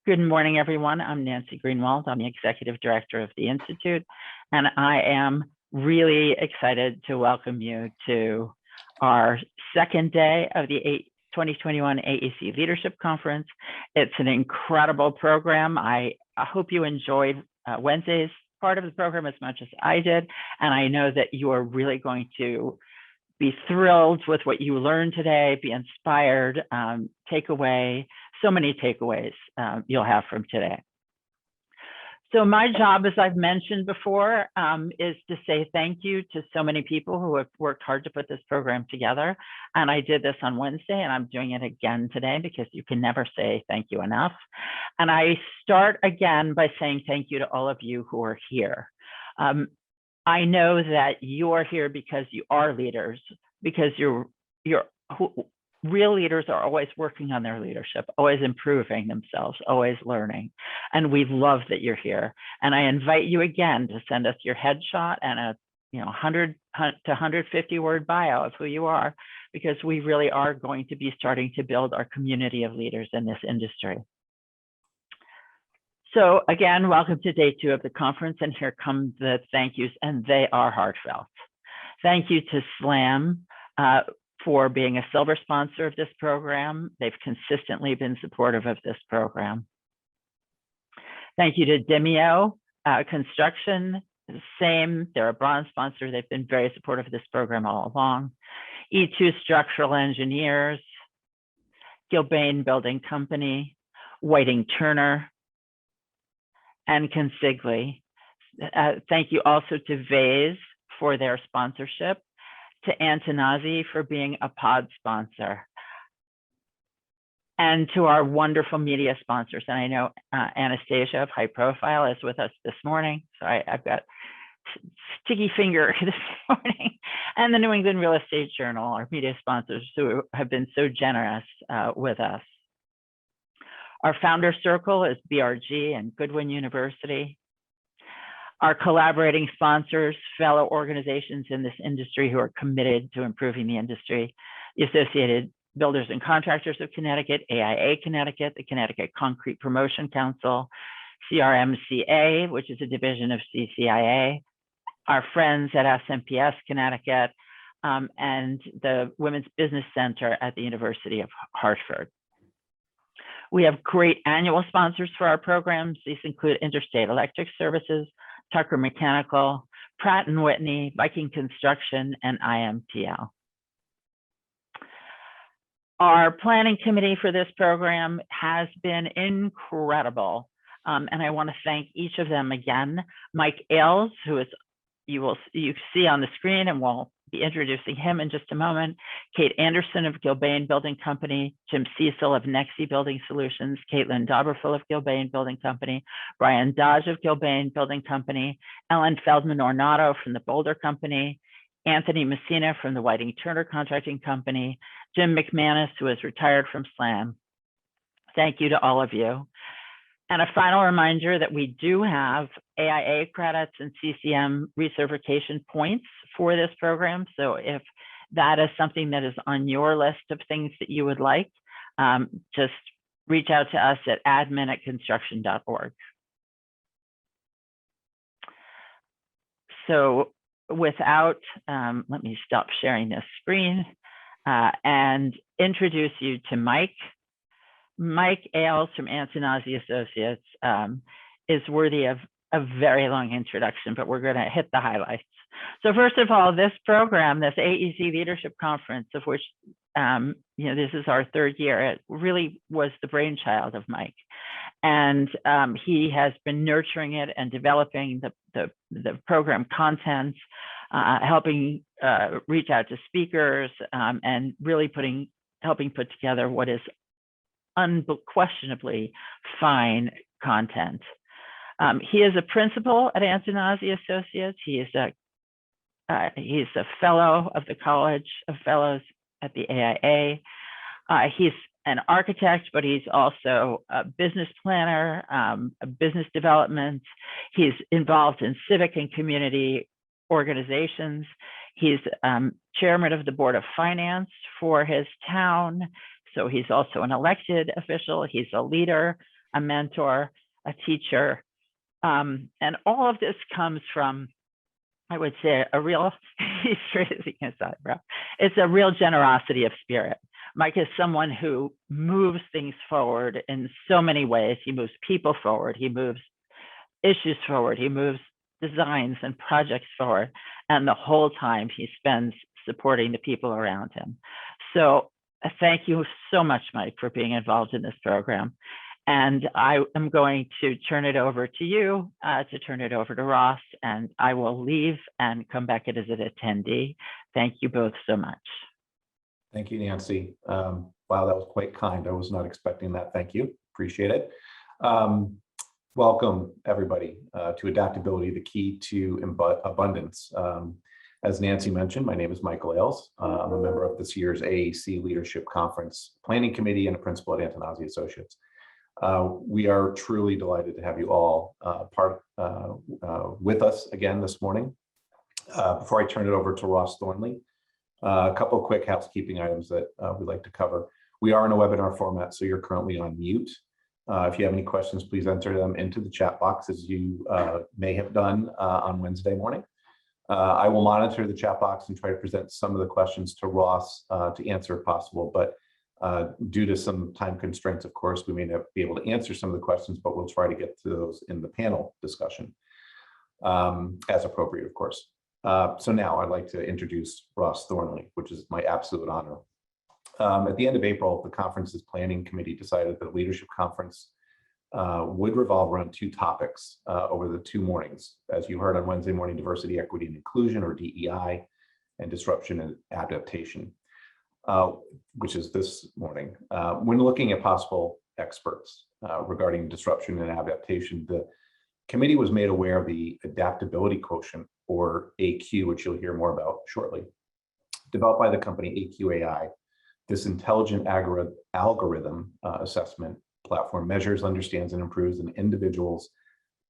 Good morning, everyone. I'm Nancy Greenwald. I'm the Executive Director of the Institute, and I am really excited to welcome you to our second day of the 2021 AEC Leadership Conference. It's an incredible program. I hope you enjoyed Wednesday's part of the program as much as I did, and I know that you are really going to be thrilled with what you learned today, be inspired, take away so many takeaways you'll have from today. So my job, as I've mentioned before, is to say thank you to so many people who have worked hard to put this program together. And I did this on Wednesday, and I'm doing it again today because you can never say thank you enough. And I start again by saying thank you to all of you who are here. I know that you're here because you are leaders, because real leaders are always working on their leadership, always improving themselves, always learning. And we love that you're here. And I invite you again to send us your headshot and a 100 to 150 word bio of who you are, because we really are going to be starting to build our community of leaders in this industry. So again, welcome to day 2 of the conference, and here come the thank yous, and they are heartfelt. Thank you to SLAM for being a silver sponsor of this program. They've consistently been supportive of this program. Thank you to Demio Construction, same, they're a bronze sponsor. They've been very supportive of this program all along. E2 Structural Engineers, Gilbane Building Company, Whiting Turner, and Consigli. Thank you also to Vase for their sponsorship, to Antonazzi for being a pod sponsor, and to our wonderful media sponsors. And I know Anastasia of High Profile is with us this morning, so I've got sticky finger this morning, and the New England Real Estate Journal, our media sponsors who have been so generous with us. Our founder circle is BRG and Goodwin University. Our collaborating sponsors, fellow organizations in this industry who are committed to improving the industry, the Associated Builders and Contractors of Connecticut, AIA Connecticut, the Connecticut Concrete Promotion Council, CRMCA, which is a division of CCIA, our friends at SMPS Connecticut, and the Women's Business Center at the University of Hartford. We have great annual sponsors for our programs. These include Interstate Electric Services, Tucker Mechanical, Pratt & Whitney, Viking Construction, and IMTL. Our planning committee for this program has been incredible, and I want to thank each of them again. Mike Ailes, who is you see on the screen, and we'll be introducing him in just a moment. Kate Anderson of Gilbane Building Company, Jim Cecil of Nexi Building Solutions, Caitlin Dauberful of Gilbane Building Company, Brian Dodge of Gilbane Building Company, Ellen Feldman-Ornato from the Boulder Company, Anthony Messina from the Whiting Turner Contracting Company, Jim McManus, who is retired from SLAM. Thank you to all of you. And a final reminder that we do have AIA credits and CCM recertification points for this program. So if that is something that is on your list of things that you would like, just reach out to us at admin@construction.org. So without, let me stop sharing this screen and introduce you to Mike. Mike Ailes from Antonazzi Associates is worthy of a very long introduction, but we're going to hit the highlights. So first of all, this program, this AEC Leadership Conference, of which this is our 3rd year, it really was the brainchild of Mike, and he has been nurturing it and developing the program content, helping reach out to speakers, and really helping put together what is unquestionably fine content. He is a principal at Antonazzi Associates. He's a fellow of the College of Fellows at the AIA. He's an architect, but he's also a business planner, a business development. He's involved in civic and community organizations. He's chairman of the Board of Finance for his town. So he's also an elected official. He's a leader a mentor, a teacher. And all of this comes from, I would say, a real, he's raising his eyebrow. It's a real generosity of spirit. Mike is someone who moves things forward in so many ways. He moves people forward. He moves issues forward. He moves designs and projects forward. And the whole time he spends supporting the people around him. So thank you so much, Mike, for being involved in this program. And I am going to turn it over to you, to turn it over to Ross, and I will leave and come back as an attendee. Thank you both so much. Thank you, Nancy. Wow, that was quite kind. I was not expecting that. Thank you. Appreciate it. Welcome, everybody, to Adaptability, the Key to Abundance. As Nancy mentioned, my name is Michael Ailes. I'm a member of this year's AEC Leadership Conference Planning Committee and a principal at Antonazi Associates. We are truly delighted to have you all with us again this morning. Before I turn it over to Ross Thornley, a couple of quick housekeeping items that we'd like to cover. We are in a webinar format, so you're currently on mute. If you have any questions, please enter them into the chat box, as you may have done on Wednesday morning. I will monitor the chat box and try to present some of the questions to Ross to answer if possible, but due to some time constraints, of course, we may not be able to answer some of the questions, but we'll try to get to those in the panel discussion as appropriate, of course. So now I'd like to introduce Ross Thornley, which is my absolute honor. At the end of April, the conference's planning committee decided that a leadership conference would revolve around two topics over the 2 mornings. As you heard on Wednesday morning, diversity, equity, and inclusion, or DEI, and disruption and adaptation, which is this morning. When looking at possible experts regarding disruption and adaptation, the committee was made aware of the adaptability quotient, or AQ, which you'll hear more about shortly. Developed by the company AQAI, this intelligent algorithm assessment platform measures, understands, and improves an individual's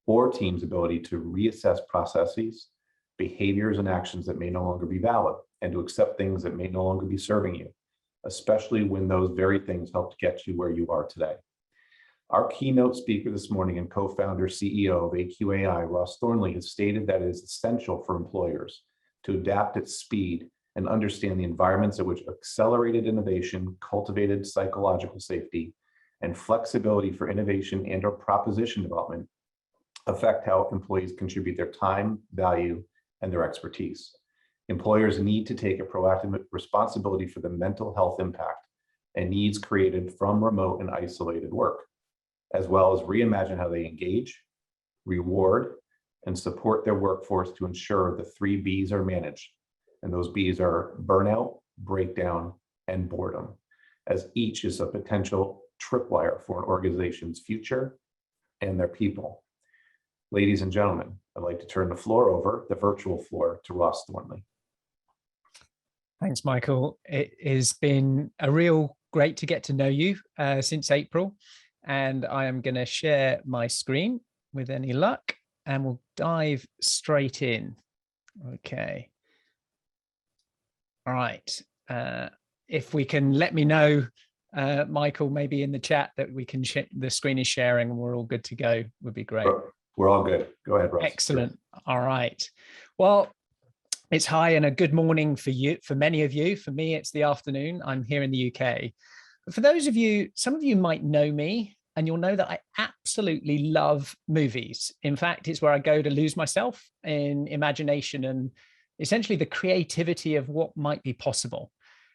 or team's ability to reassess processes, behaviors, and actions that may no longer be valid, and to accept things that may no longer be serving you, especially when those very things helped get you where you are today. Our keynote speaker this morning and co-founder CEO of AQAI, Ross Thornley, has stated that it is essential for employers to adapt at speed and understand the environments at which accelerated innovation, cultivated psychological safety, and flexibility for innovation and/or proposition development affect how employees contribute their time, value, and their expertise. Employers need to take a proactive responsibility for the mental health impact and needs created from remote and isolated work, as well as reimagine how they engage, reward, and support their workforce to ensure the 3 B's are managed. And those B's are burnout, breakdown, and boredom, as each is a potential tripwire for an organization's future and their people. Ladies and gentlemen, I'd like to turn the floor over, the virtual floor, to Ross Thornley. Thanks, Michael. It has been a real great to get to know you since April, and I am going to share my screen with any luck, and we'll dive straight in. Okay. All right. If we can let me know, Michael, maybe in the chat that we can the screen is sharing and we're all good to go, would be great. We're all good. Go ahead, Ross. Excellent. All right. Well, it's hi and a good morning for you, for many of you. For me, it's the afternoon. I'm here in the UK. But for those of you, some of you might know me, and you'll know that I absolutely love movies. In fact, it's where I go to lose myself in imagination and essentially the creativity of what might be possible.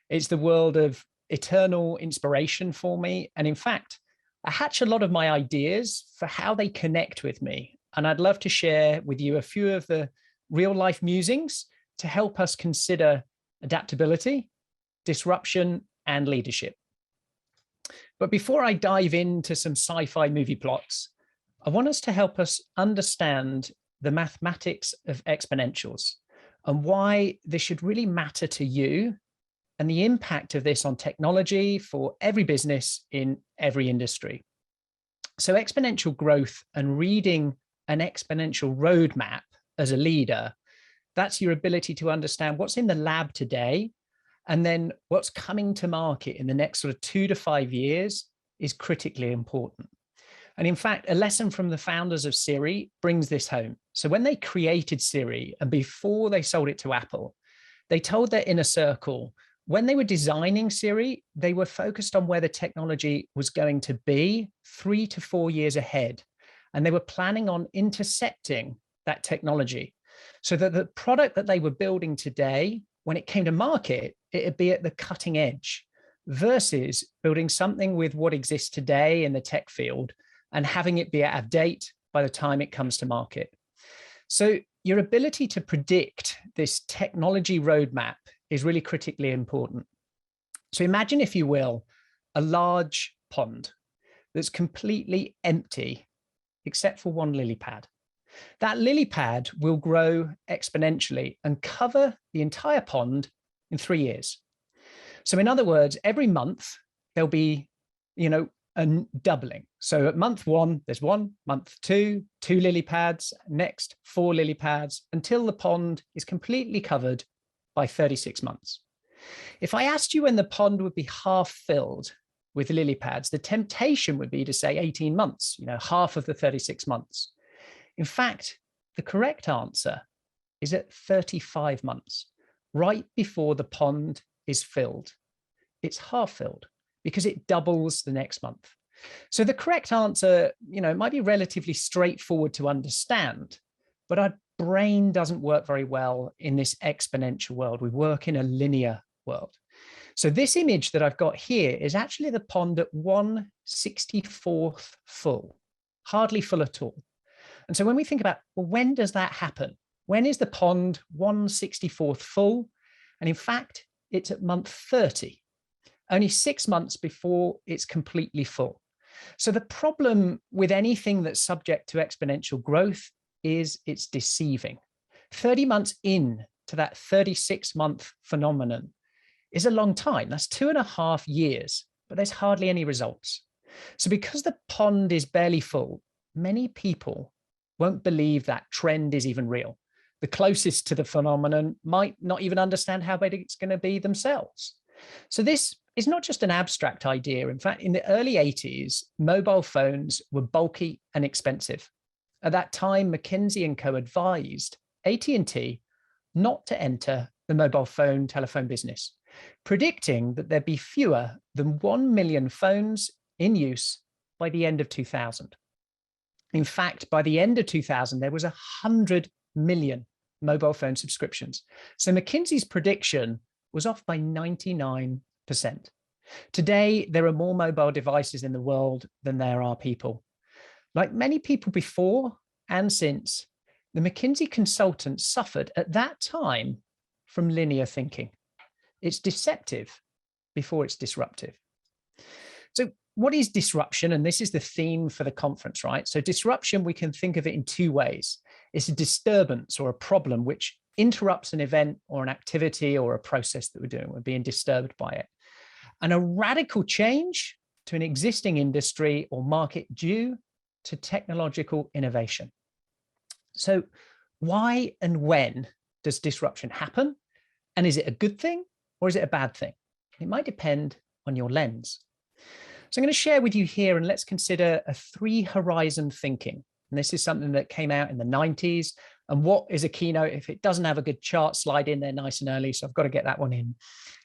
It's the world of eternal inspiration for me. And in fact, I hatch a lot of my ideas for how they connect with me. And I'd love to share with you a few of the real life musings to help us consider adaptability, disruption, and leadership. But before I dive into some sci-fi movie plots, I want us to help us understand the mathematics of exponentials and why this should really matter to you and the impact of this on technology for every business in every industry. So exponential growth and reading an exponential roadmap as a leader, that's your ability to understand what's in the lab today, and then what's coming to market in the next sort of 2 to 5 years is critically important. And in fact, a lesson from the founders of Siri brings this home. So when they created Siri and before they sold it to Apple, they told their inner circle, when they were designing Siri, they were focused on where the technology was going to be 3 to 4 years ahead. And they were planning on intercepting that technology so that the product that they were building today, when it came to market, it'd be at the cutting edge versus building something with what exists today in the tech field and having it be out of date by the time it comes to market. So your ability to predict this technology roadmap is really critically important. So imagine, if you will, a large pond that's completely empty, except for one lily pad. That lily pad will grow exponentially and cover the entire pond in 3 years. So in other words, every month there'll be, a doubling. So at month 1, there's 1, month 2, 2 lily pads, next 4 lily pads, until the pond is completely covered by 36 months. If I asked you when the pond would be half filled with lily pads, the temptation would be to say 18 months, half of the 36 months. In fact, the correct answer is at 35 months, right before the pond is filled. It's half filled because it doubles the next month. So the correct answer, might be relatively straightforward to understand, but our brain doesn't work very well in this exponential world. We work in a linear world. So this image that I've got here is actually the pond at 1/64th full, hardly full at all. And so when we think about, well, when does that happen? When is the pond 1/64th full? And in fact, it's at month 30, only 6 months before it's completely full. So the problem with anything that's subject to exponential growth is it's deceiving. 30 months in to that 36-month phenomenon is a long time. That's 2.5 years, but there's hardly any results. So because the pond is barely full, many people won't believe that trend is even real. The closest to the phenomenon might not even understand how big it's going to be themselves. So this is not just an abstract idea. In fact, in the early 80s, mobile phones were bulky and expensive. At that time, McKinsey & Co. advised AT&T not to enter the mobile phone telephone business, predicting that there'd be fewer than 1 million phones in use by the end of 2000. In fact, by the end of 2000, there was 100 million mobile phone subscriptions. So McKinsey's prediction was off by 99%. Today, there are more mobile devices in the world than there are people. Like many people before and since, the McKinsey consultants suffered at that time from linear thinking. It's deceptive before it's disruptive. So what is disruption? And this is the theme for the conference, right? So disruption, we can think of it in 2 ways. It's a disturbance or a problem which interrupts an event or an activity or a process that we're doing. We're being disturbed by it. And a radical change to an existing industry or market due to technological innovation. So why and when does disruption happen? And is it a good thing or is it a bad thing? It might depend on your lens. So I'm going to share with you here, and let's consider a 3-horizon thinking. And this is something that came out in the 90s. And what is a keynote? If it doesn't have a good chart, slide in there nice and early. So I've got to get that one in.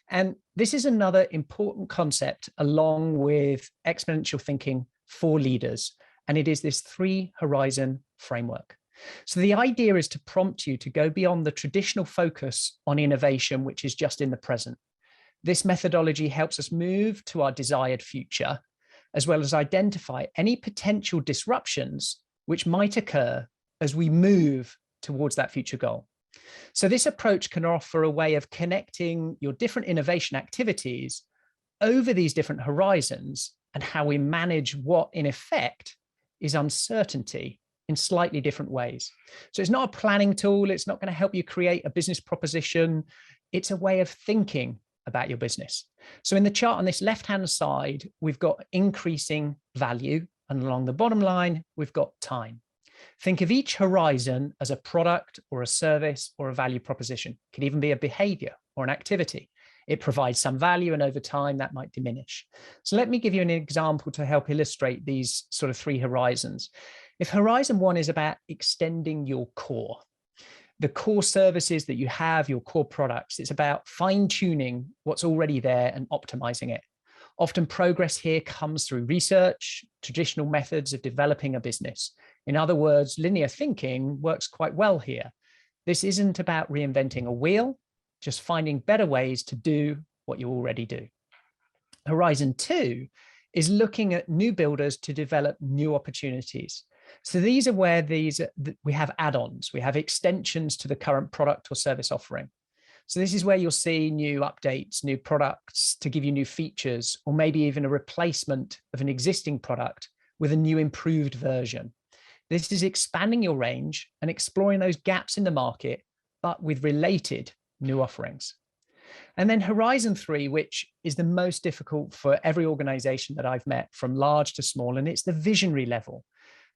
And this is another important concept along with exponential thinking for leaders. And it is this 3-horizon framework. So the idea is to prompt you to go beyond the traditional focus on innovation, which is just in the present. This methodology helps us move to our desired future, as well as identify any potential disruptions which might occur as we move towards that future goal. So this approach can offer a way of connecting your different innovation activities over these different horizons and how we manage what, in effect, is uncertainty in slightly different ways. So it's not a planning tool. It's not going to help you create a business proposition. It's a way of thinking about your business. So in the chart on this left-hand side, we've got increasing value, and along the bottom line, we've got time. Think of each horizon as a product or a service or a value proposition. It could even be a behavior or an activity. It provides some value, and over time that might diminish. So let me give you an example to help illustrate these sort of three horizons. If horizon one is about extending your core, the core services that you have, your core products, it's about fine-tuning what's already there and optimizing it. Often progress here comes through research, traditional methods of developing a business. In other words, linear thinking works quite well here. This isn't about reinventing a wheel, just finding better ways to do what you already do. Horizon two is looking at new builders to develop new opportunities. So these are where we have add-ons, we have extensions to the current product or service offering. So this is where you'll see new updates, new products to give you new features, or maybe even a replacement of an existing product with a new improved version. This is expanding your range and exploring those gaps in the market, but with related new offerings. And then horizon three, which is the most difficult for every organization that I've met, from large to small, and it's the visionary level.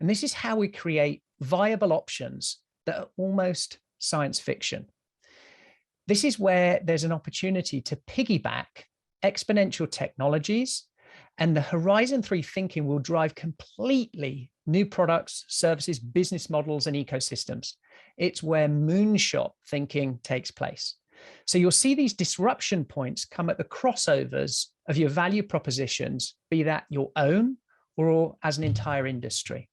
And this is how we create viable options that are almost science fiction. This is where there's an opportunity to piggyback exponential technologies, and the horizon three thinking will drive completely new products, services, business models, and ecosystems. It's where moonshot thinking takes place. So you'll see these disruption points come at the crossovers of your value propositions, be that your own or as an entire industry.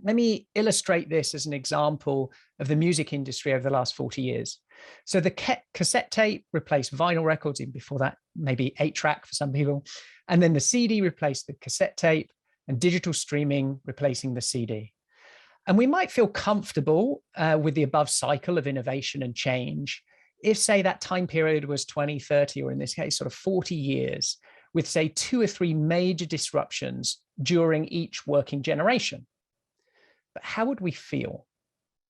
Let me illustrate this as an example of the music industry over the last 40 years. So the cassette tape replaced vinyl records, even before that, maybe 8-track for some people. And then the CD replaced the cassette tape, and digital streaming replacing the CD. And we might feel comfortable with the above cycle of innovation and change if, say, that time period was 20, 30, or in this case, sort of 40 years, with, say, 2 or 3 major disruptions during each working generation. But how would we feel?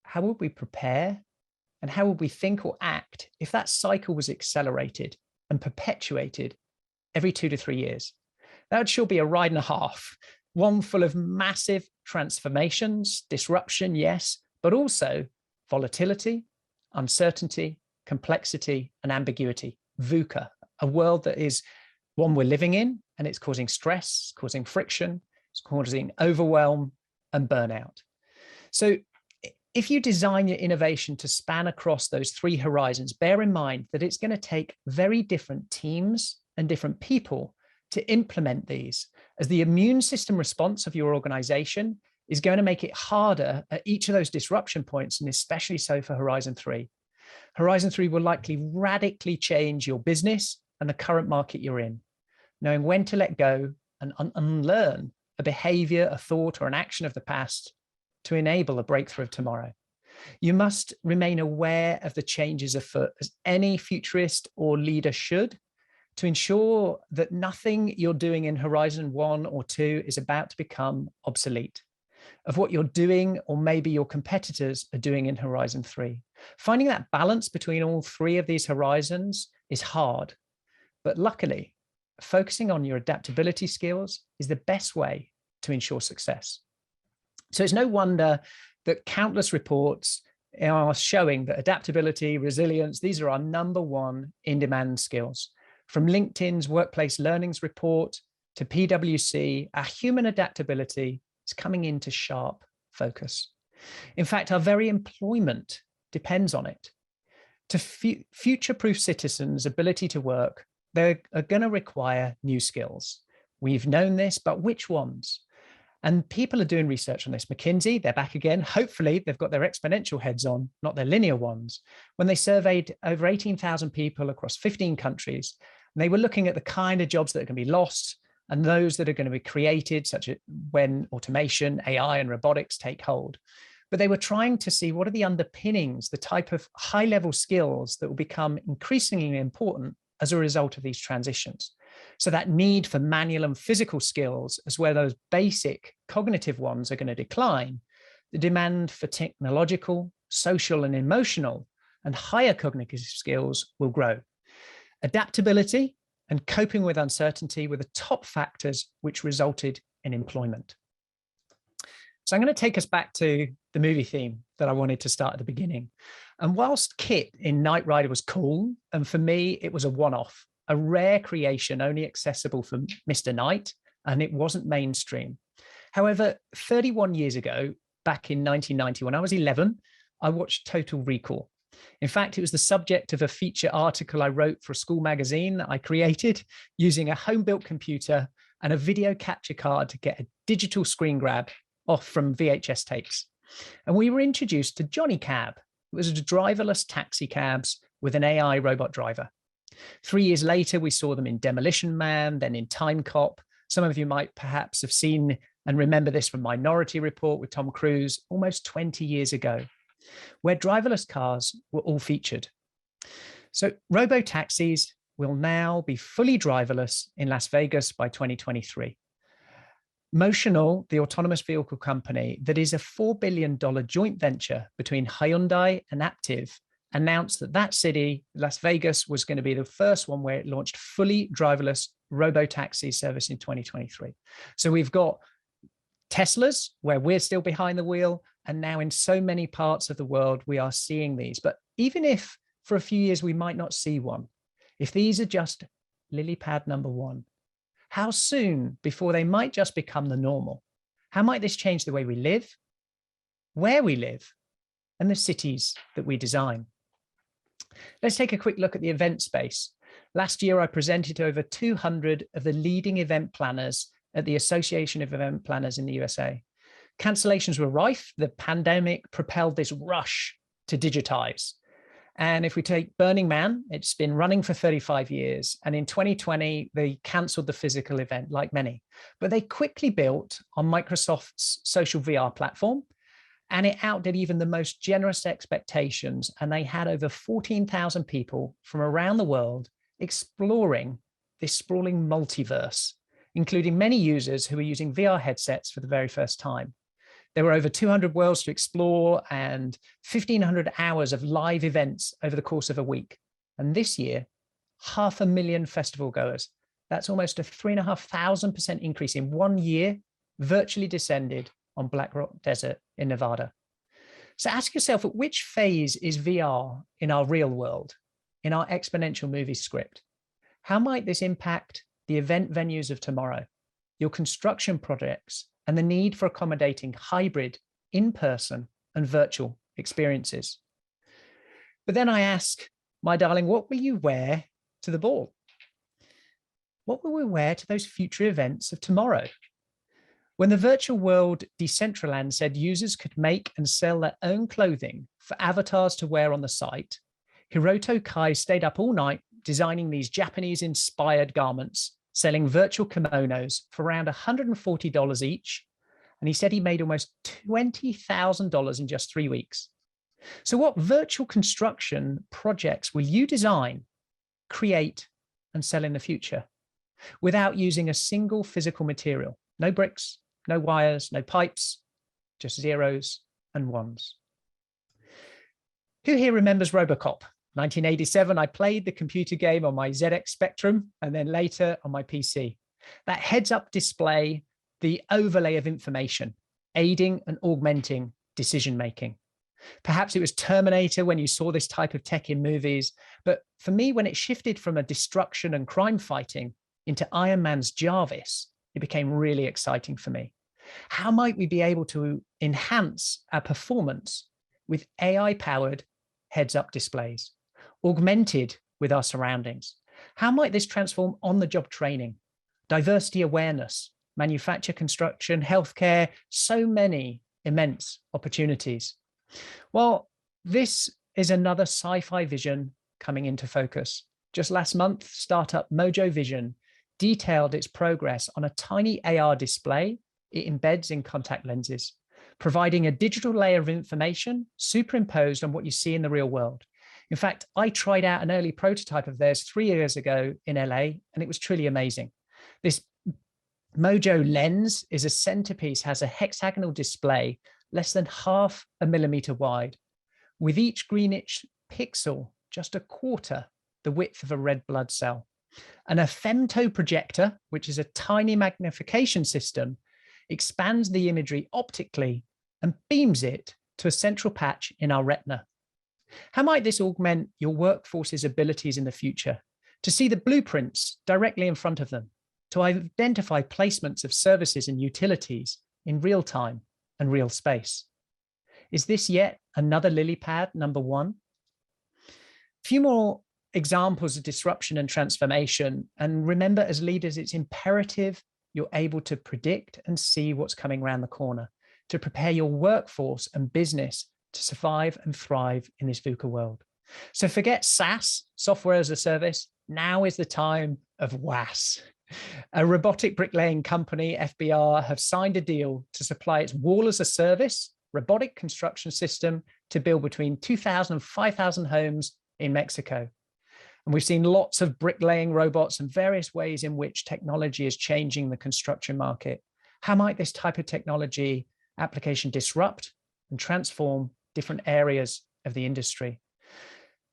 How would we prepare? And how would we think or act if that cycle was accelerated and perpetuated every 2 to 3 years? That would sure be a ride and a half, one full of massive transformations, disruption, yes, but also volatility, uncertainty, complexity, and ambiguity. VUCA, a world that is one we're living in, and it's causing stress, causing friction, it's causing overwhelm and burnout. So if you design your innovation to span across those 3 horizons, bear in mind that it's going to take very different teams and different people to implement these, as the immune system response of your organization is going to make it harder at each of those disruption points, and especially so for Horizon 3. Horizon 3 will likely radically change your business and the current market you're in, knowing when to let go and unlearn a behavior, a thought, or an action of the past to enable a breakthrough of tomorrow. You must remain aware of the changes afoot, as any futurist or leader should, to ensure that nothing you're doing in Horizon 1 or 2 is about to become obsolete, of what you're doing or maybe your competitors are doing in Horizon 3. Finding that balance between all 3 of these horizons is hard, but luckily, focusing on your adaptability skills is the best way to ensure success. So it's no wonder that countless reports are showing that adaptability, resilience, these are our #1 in-demand skills. From LinkedIn's Workplace Learnings report to PwC, our human adaptability is coming into sharp focus. In fact, our very employment depends on it. To future-proof citizens' ability to work, they are going to require new skills. We've known this, but which ones? And people are doing research on this. McKinsey, they're back again. Hopefully, they've got their exponential heads on, not their linear ones. When they surveyed over 18,000 people across 15 countries, and they were looking at the kind of jobs that are going to be lost and those that are going to be created, such as when automation, AI, and robotics take hold. But they were trying to see what are the underpinnings, the type of high-level skills that will become increasingly important as a result of these transitions. So that need for manual and physical skills, as well as basic cognitive ones, are going to decline. The demand for technological, social, and emotional, and higher cognitive skills will grow. Adaptability and coping with uncertainty were the top factors which resulted in employment. So I'm going to take us back to the movie theme that I wanted to start at the beginning. And whilst Kit in Knight Rider was cool, and for me, it was a one-off, a rare creation only accessible for Mr. Knight, and it wasn't mainstream. However, 31 years ago, back in 1990, when I was 11, I watched Total Recall. In fact, it was the subject of a feature article I wrote for a school magazine that I created using a home-built computer and a video capture card to get a digital screen grab off from VHS tapes. And we were introduced to Johnny Cab. It was driverless taxi cabs with an AI robot driver. 3 years later, we saw them in Demolition Man, then in Time Cop. Some of you might perhaps have seen and remember this from Minority Report with Tom Cruise almost 20 years ago, where driverless cars were all featured. So robo-taxis will now be fully driverless in Las Vegas by 2023. Motional, the autonomous vehicle company that is a $4 billion joint venture between Hyundai and Aptiv, announced that that city, Las Vegas, was going to be the first one where it launched fully driverless robo-taxi service in 2023. So we've got Teslas, where we're still behind the wheel, and now in so many parts of the world, we are seeing these. But even if for a few years we might not see one, if these are just lily pad number one, how soon before they might just become the normal? How might this change the way we live, where we live, and the cities that we design? Let's take a quick look at the event space. Last year, I presented to over 200 of the leading event planners at the Association of Event Planners in the USA. Cancellations were rife. The pandemic propelled this rush to digitize. And if we take Burning Man, it's been running for 35 years. And in 2020, they canceled the physical event, like many. But they quickly built on Microsoft's social VR platform, and it outdid even the most generous expectations. And they had over 14,000 people from around the world exploring this sprawling multiverse, including many users who were using VR headsets for the very first time. There were over 200 worlds to explore and 1,500 hours of live events over the course of a week. And this year, 500,000 festival goers. That's almost a 3,500% increase in 1 year, virtually descended on Black Rock Desert in Nevada. So ask yourself, at which phase is VR in our real world, in our exponential movie script? How might this impact the event venues of tomorrow, your construction projects, and the need for accommodating hybrid, in-person, and virtual experiences? But then I ask, my darling, what will you wear to the ball? What will we wear to those future events of tomorrow? When the virtual world Decentraland said users could make and sell their own clothing for avatars to wear on the site, Hiroto Kai stayed up all night designing these Japanese-inspired garments, selling virtual kimonos for around $140 each. And he said he made almost $20,000 in just 3 weeks. So what virtual construction projects will you design, create, and sell in the future without using a single physical material? No bricks, no wires, no pipes, just zeros and ones. Who here remembers Robocop? 1987, I played the computer game on my ZX Spectrum and then later on my PC. That heads-up display, the overlay of information, aiding and augmenting decision-making. Perhaps it was Terminator when you saw this type of tech in movies, but for me, when it shifted from a destruction and crime fighting into Iron Man's Jarvis, it became really exciting for me. How might we be able to enhance our performance with AI-powered heads-up displays, augmented with our surroundings? How might this transform on-the-job training, diversity awareness, manufacture, construction, healthcare, so many immense opportunities? Well, this is another sci-fi vision coming into focus. Just last month, startup Mojo Vision detailed its progress on a tiny AR display it embeds in contact lenses, providing a digital layer of information superimposed on what you see in the real world. In fact, I tried out an early prototype of theirs 3 years ago in LA, and it was truly amazing. This Mojo lens is a centerpiece, has a hexagonal display less than 0.5 millimeter wide, with each greenish pixel just a quarter the width of a red blood cell. And a femto projector, which is a tiny magnification system, expands the imagery optically, and beams it to a central patch in our retina. How might this augment your workforce's abilities in the future to see the blueprints directly in front of them, to identify placements of services and utilities in real time and real space? Is this yet another lily pad number one? A few more examples of disruption and transformation. And remember, as leaders, it's imperative you're able to predict and see what's coming around the corner to prepare your workforce and business to survive and thrive in this VUCA world. So forget SaaS, software as a service. Now is the time of WAS. A robotic bricklaying company, FBR, have signed a deal to supply its wall as a service robotic construction system to build between 2,000 and 5,000 homes in Mexico. And we've seen lots of bricklaying robots and various ways in which technology is changing the construction market. How might this type of technology application disrupt and transform different areas of the industry?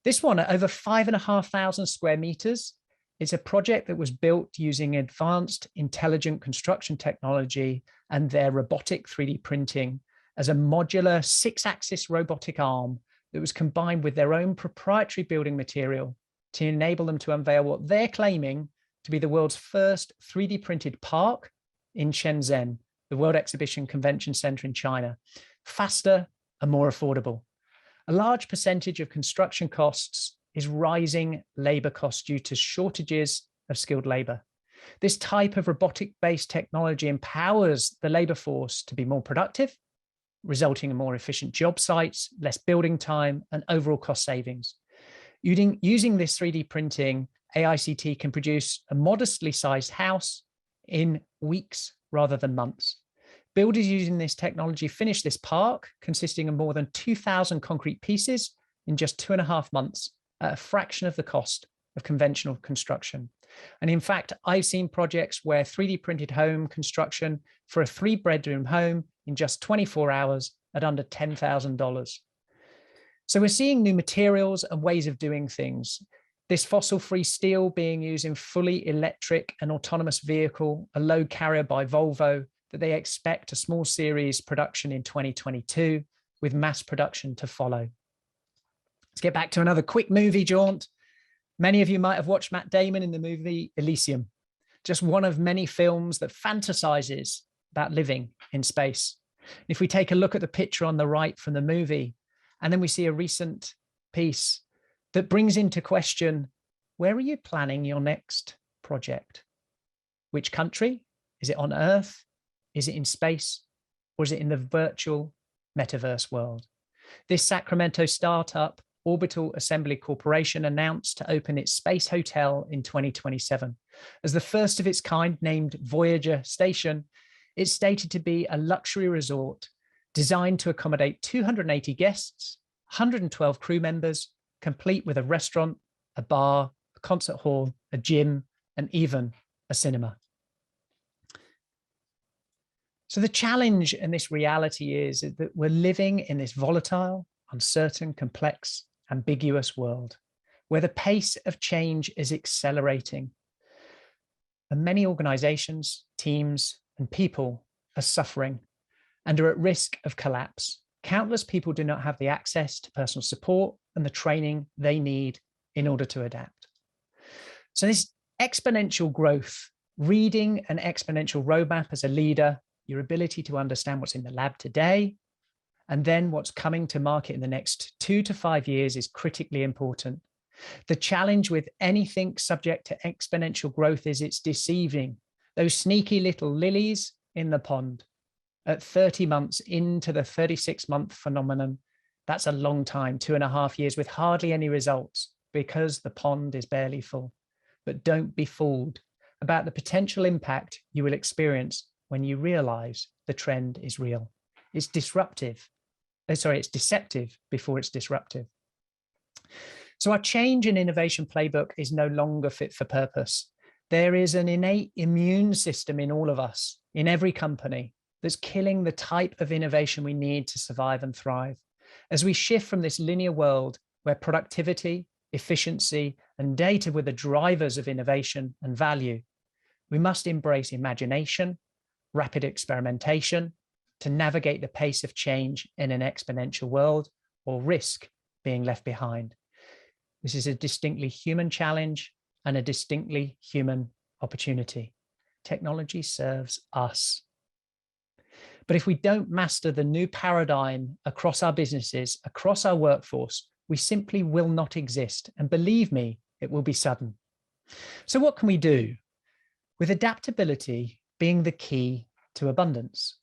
This one, at over 5,500 square meters, is a project that was built using advanced intelligent construction technology and their robotic 3D printing as a modular 6-axis robotic arm that was combined with their own proprietary building material to enable them to unveil what they're claiming to be the world's first 3D printed park in Shenzhen, the World Exhibition Convention Center in China, faster and more affordable. A large percentage of construction costs is rising labor costs due to shortages of skilled labor. This type of robotic-based technology empowers the labor force to be more productive, resulting in more efficient job sites, less building time, and overall cost savings. Using this 3D printing, AICT can produce a modestly sized house in weeks rather than months. Builders using this technology finished this park, consisting of more than 2,000 concrete pieces, in just 2.5 months, at a fraction of the cost of conventional construction. And in fact, I've seen projects where 3D printed home construction for a 3-bedroom home in just 24 hours at under $10,000. So we're seeing new materials and ways of doing things. This fossil-free steel being used in fully electric and autonomous vehicle, a load carrier by Volvo, that they expect a small series production in 2022 with mass production to follow. Let's get back to another quick movie jaunt. Many of you might have watched Matt Damon in the movie Elysium, just one of many films that fantasizes about living in space. If we take a look at the picture on the right from the movie, and then we see a recent piece that brings into question, where are you planning your next project? Which country? Is it on Earth? Is it in space? Or is it in the virtual metaverse world? This Sacramento startup, Orbital Assembly Corporation, announced to open its space hotel in 2027. As the first of its kind, named Voyager Station, it's stated to be a luxury resort designed to accommodate 280 guests, 112 crew members, complete with a restaurant, a bar, a concert hall, a gym, and even a cinema. So the challenge in this reality is that we're living in this volatile, uncertain, complex, ambiguous world where the pace of change is accelerating. And many organizations, teams, and people are suffering and are at risk of collapse. Countless people do not have the access to personal support and the training they need in order to adapt. So this exponential growth, reading an exponential roadmap as a leader, your ability to understand what's in the lab today, and then what's coming to market in the next 2 to 5 years is critically important. The challenge with anything subject to exponential growth is it's deceiving. Those sneaky little lilies in the pond at 30 months into the 36-month phenomenon, that's a long time, 2.5 years with hardly any results because the pond is barely full. But don't be fooled about the potential impact you will experience when you realize the trend is real. It's disruptive. It's deceptive before it's disruptive. So our change and innovation playbook is no longer fit for purpose. There is an innate immune system in all of us, in every company, that's killing the type of innovation we need to survive and thrive. As we shift from this linear world where productivity, efficiency, and data were the drivers of innovation and value, we must embrace imagination, rapid experimentation, to navigate the pace of change in an exponential world, or risk being left behind. This is a distinctly human challenge and a distinctly human opportunity. Technology serves us. But if we don't master the new paradigm across our businesses, across our workforce, we simply will not exist. And believe me, it will be sudden. So what can we do? With adaptability being the key to abundance.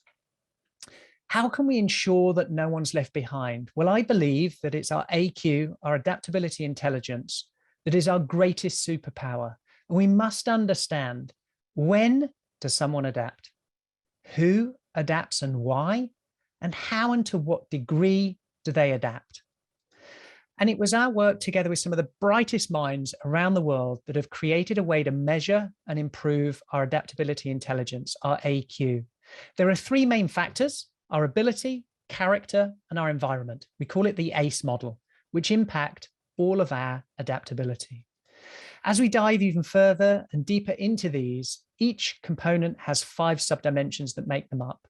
How can we ensure that no one's left behind? Well, I believe that it's our AQ, our adaptability intelligence, that is our greatest superpower. And we must understand, when does someone adapt? Who adapts and why? And how and to what degree do they adapt? And it was our work together with some of the brightest minds around the world that have created a way to measure and improve our adaptability intelligence, our AQ. There are three main factors: our ability, character, and our environment. We call it the ACE model, which impact all of our adaptability. As we dive even further and deeper into these, each component has 5 subdimensions that make them up.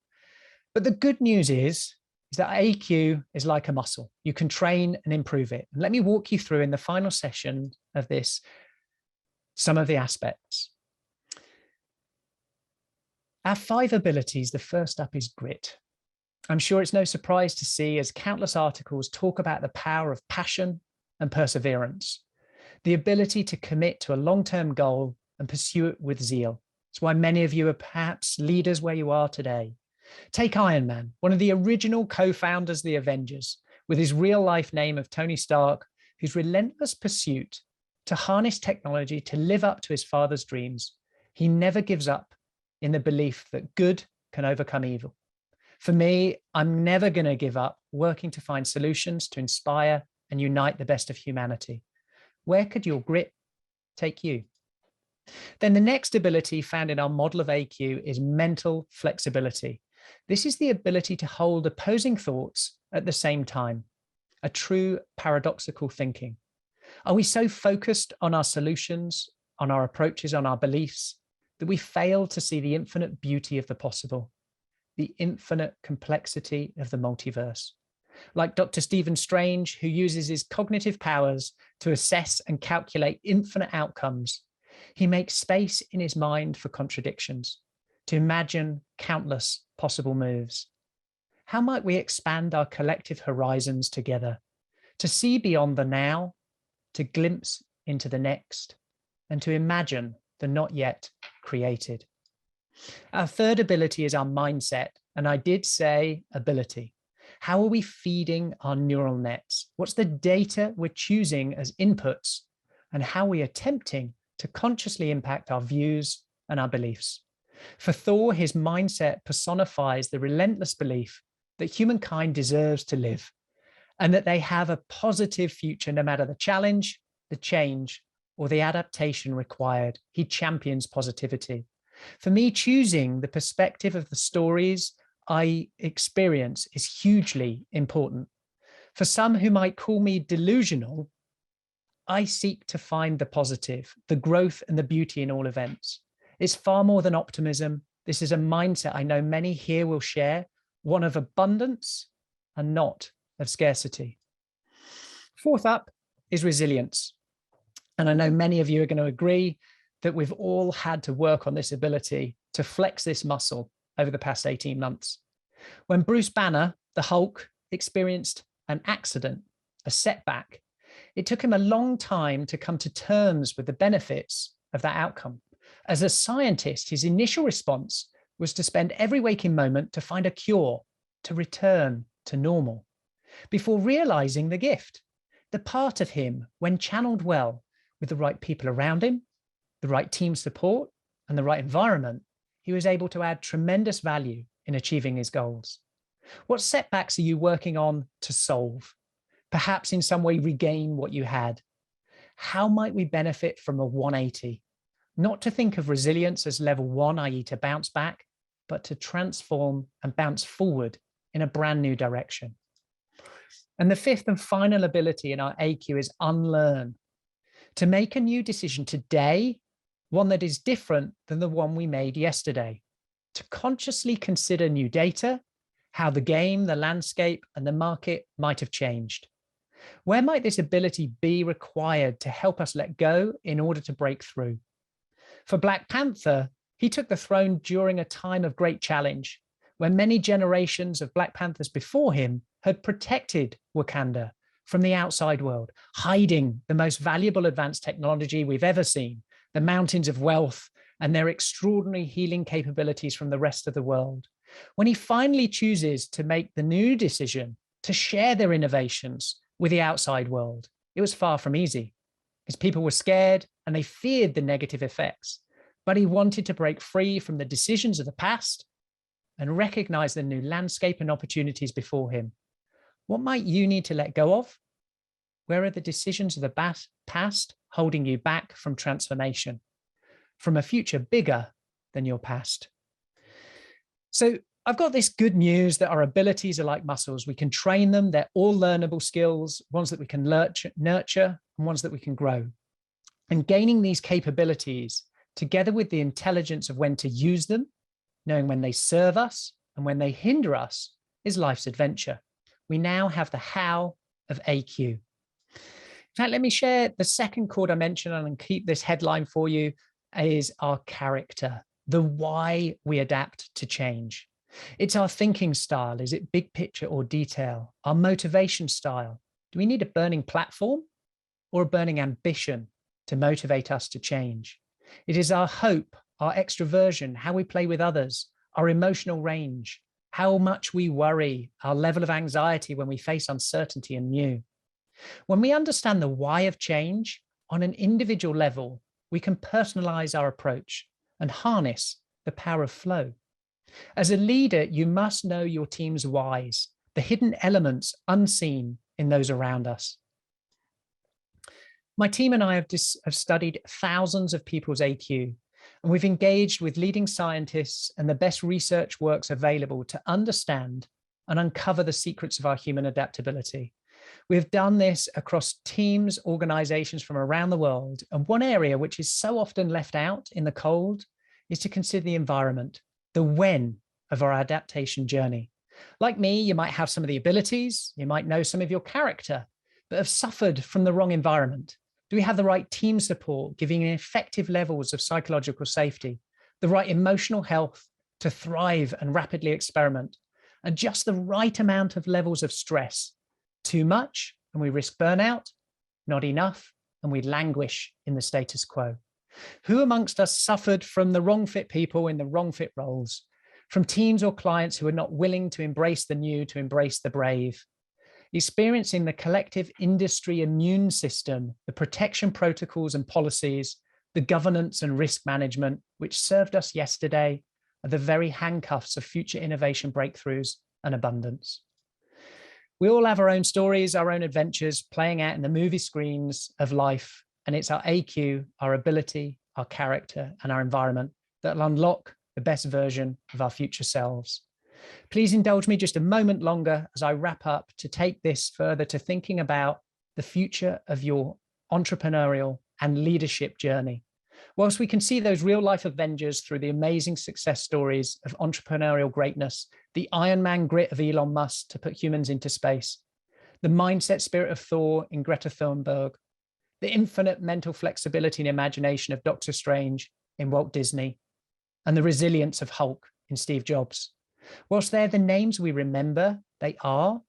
But the good news is that AQ is like a muscle. You can train and improve it. And let me walk you through in the final session of this some of the aspects. Our 5 abilities, the first up is grit. I'm sure it's no surprise to see as countless articles talk about the power of passion and perseverance, the ability to commit to a long-term goal and pursue it with zeal. It's why many of you are perhaps leaders where you are today. Take Iron Man, one of the original co-founders of the Avengers, with his real-life name of Tony Stark, whose relentless pursuit to harness technology to live up to his father's dreams. He never gives up in the belief that good can overcome evil. For me, I'm never going to give up working to find solutions to inspire and unite the best of humanity. Where could your grit take you? Then the next ability found in our model of AQ is mental flexibility. This is the ability to hold opposing thoughts at the same time, a true paradoxical thinking. Are we so focused on our solutions, on our approaches, on our beliefs, that we fail to see the infinite beauty of the possible, the infinite complexity of the multiverse? Like Dr. Stephen Strange, who uses his cognitive powers to assess and calculate infinite outcomes, he makes space in his mind for contradictions, to imagine countless possible moves. How might we expand our collective horizons together, to see beyond the now, to glimpse into the next, and to imagine the not yet created? Our third ability is our mindset, and I did say ability. How are we feeding our neural nets? What's the data we're choosing as inputs, and how are we attempting to consciously impact our views and our beliefs? For Thor, his mindset personifies the relentless belief that humankind deserves to live and that they have a positive future no matter the challenge, the change, or the adaptation required. He champions positivity. For me, choosing the perspective of the stories I experience is hugely important. For some who might call me delusional, I seek to find the positive, the growth and the beauty in all events. It's far more than optimism. This is a mindset I know many here will share, one of abundance and not of scarcity. Fourth up is resilience. And I know many of you are going to agree that we've all had to work on this ability to flex this muscle over the past 18 months. When Bruce Banner, the Hulk, experienced an accident, a setback, it took him a long time to come to terms with the benefits of that outcome. As a scientist, his initial response was to spend every waking moment to find a cure, to return to normal, before realizing the gift, the part of him, when channeled well with the right people around him, the right team support, and the right environment, he was able to add tremendous value in achieving his goals. What setbacks are you working on to solve? Perhaps in some way regain what you had. How might we benefit from a 180? Not to think of resilience as level 1, i.e. to bounce back, but to transform and bounce forward in a brand new direction. And the fifth and final ability in our AQ is unlearn. To make a new decision today, one that is different than the one we made yesterday. to consciously consider new data, how the game, the landscape, and the market might have changed. Where might this ability be required to help us let go in order to break through? For Black Panther, he took the throne during a time of great challenge, when many generations of Black Panthers before him had protected Wakanda from the outside world, hiding the most valuable advanced technology we've ever seen, the mountains of wealth and their extraordinary healing capabilities from the rest of the world. When he finally chooses to make the new decision to share their innovations with the outside world, it was far from easy. His people were scared and they feared the negative effects, but he wanted to break free from the decisions of the past and recognize the new landscape and opportunities before him. What might you need to let go of? Where are the decisions of the past holding you back from transformation, from a future bigger than your past? So I've got this good news that our abilities are like muscles. We can train them. They're all learnable skills, ones that we can nurture and ones that we can grow. And gaining these capabilities, together with the intelligence of when to use them, knowing when they serve us and when they hinder us, is life's adventure. We now have the how of AQ. In fact, let me share the second core dimension and keep this headline for you is our character, the why we adapt to change. It's our thinking style. Is it big picture or detail? Our motivation style. Do we need a burning platform or a burning ambition to motivate us to change? It is our hope, our extroversion, how we play with others, our emotional range, how much we worry, our level of anxiety when we face uncertainty and new. When we understand the why of change on an individual level, we can personalize our approach and harness the power of flow. As a leader, you must know your team's whys, the hidden elements unseen in those around us. My team and I have studied thousands of people's AQ, and we've engaged with leading scientists and the best research works available to understand and uncover the secrets of our human adaptability. We've done this across teams, organizations from around the world. And one area which is so often left out in the cold is to consider the environment, the when of our adaptation journey. Like me, you might have some of the abilities, you might know some of your character, but have suffered from the wrong environment. Do we have the right team support, giving effective levels of psychological safety, the right emotional health to thrive and rapidly experiment, and just the right amount of levels of stress? Too much, and we risk burnout. Not enough, and we languish in the status quo. Who amongst us suffered from the wrong fit people in the wrong fit roles, from teams or clients who are not willing to embrace the new, to embrace the brave? Experiencing the collective industry immune system, the protection protocols and policies, the governance and risk management, which served us yesterday, are the very handcuffs of future innovation breakthroughs and abundance. We all have our own stories, our own adventures playing out in the movie screens of life. And it's our AQ, our ability, our character, and our environment that will unlock the best version of our future selves. Please indulge me just a moment longer as I wrap up to take this further to thinking about the future of your entrepreneurial and leadership journey. Whilst we can see those real life Avengers through the amazing success stories of entrepreneurial greatness, the Iron Man grit of Elon Musk to put humans into space, the mindset spirit of Thor in Greta Thunberg, the infinite mental flexibility and imagination of Doctor Strange in Walt Disney, and the resilience of Hulk in Steve Jobs. Whilst they're the names we remember, they are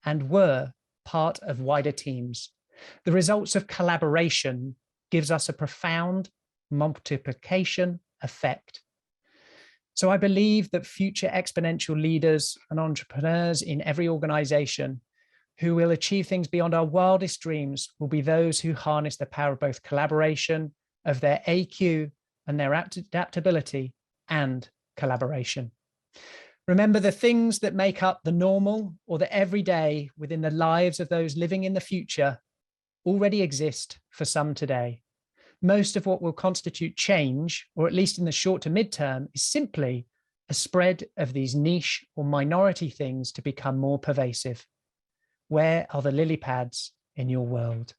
and were part of wider teams. The results of collaboration gives us a profound multiplication effect. So I believe that future exponential leaders and entrepreneurs in every organization who will achieve things beyond our wildest dreams will be those who harness the power of both collaboration, of their AQ and their adaptability, and collaboration. Remember, the things that make up the normal or the everyday within the lives of those living in the future already exist for some today. Most of what will constitute change, or at least in the short to midterm, is simply a spread of these niche or minority things to become more pervasive. Where are the lily pads in your world?